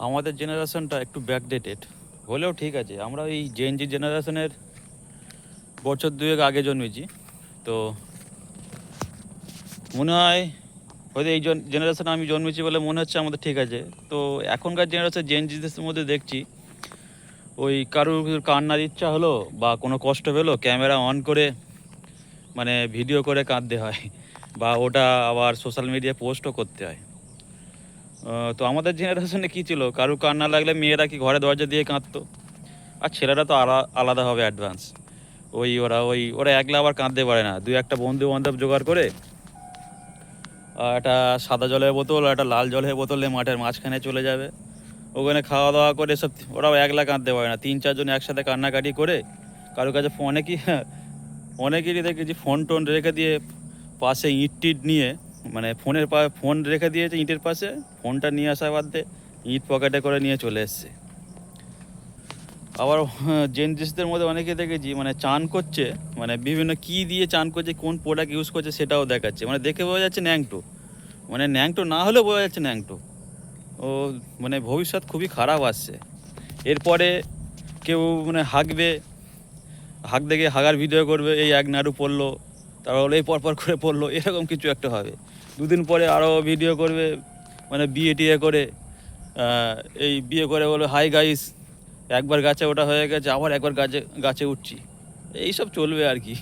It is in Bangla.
আমাদের জেনারেশনটা একটু ব্যাকডেটেড হলেও ঠিক আছে। আমরা এই জেনজি জেনারেশনের বছর দুয়েক আগে জন্মেছি, তো মনে হয় হয়তো এই জেনারেশনে আমি জন্মেছি বলে মনে হচ্ছে আমাদের ঠিক আছে। তো এখনকার জেনারেশন জেনজিদের মধ্যে দেখছি ওই কারুর কান্নার ইচ্ছা হলো বা কোনো কষ্ট পেলো, ক্যামেরা অন করে মানে ভিডিও করে কাঁদতে হয়, বা ওটা আবার সোশ্যাল মিডিয়ায় পোস্টও করতে হয়। তো আমাদের জেনারেশনে কী ছিল, কারুর কান্না লাগলে মেয়েরা কি ঘরে দরজা দিয়ে কাঁদতো, আর ছেলেরা তো আলাদাভাবে অ্যাডভান্স। ওরা একলা আবার কাঁদতে পারে না, দুই একটা বন্ধু বান্ধব জোগাড় করে একটা সাদা জলের বোতল আর একটা লাল জলের বোতলে মাঠের মাঝখানে চলে যাবে, ওখানে খাওয়া দাওয়া করে সব। ওরাও একলা কাঁদতে পারে না, 3-4 জন একসাথে কান্নাকাটি করে কারোর কাছে অনেকেরই দেখেছি ফোন টোন রেখে দিয়ে পাশে ইঁট টিট নিয়ে, মানে ফোন রেখে দিয়েছে ইঁটের পাশে, ফোনটা নিয়ে আসা বাদে ইঁট পকেটে করে নিয়ে চলে এসছে। আবার জেনজিসদের মধ্যে অনেকে দেখেছি মানে চান করছে, মানে বিভিন্ন কী দিয়ে চান করছে, কোন প্রোডাক্ট ইউজ করছে সেটাও দেখাচ্ছে, মানে দেখে বোঝা যাচ্ছে ন্যাংটো, মানে ন্যাংটো না হলেও বোঝা যাচ্ছে ন্যাংটো। ও মানে ভবিষ্যৎ খুবই খারাপ আসছে। এরপরে কেউ মানে হাঁক দেখে হাগার ভিডিও করবে, এই এক নাড়ু পড়লো, তারপর এই পরপর করে পড়লো, এরকম কিছু একটা হবে। দুদিন পরে আরও ভিডিও করবে, মানে বিয়ে টিয়ে করে এই বিয়ে করে বলে হাই গাইস, একবার গাছে ওটা হয়ে গেছে, আবার একবার গাছে উঠছি, এইসব চলবে আর কি।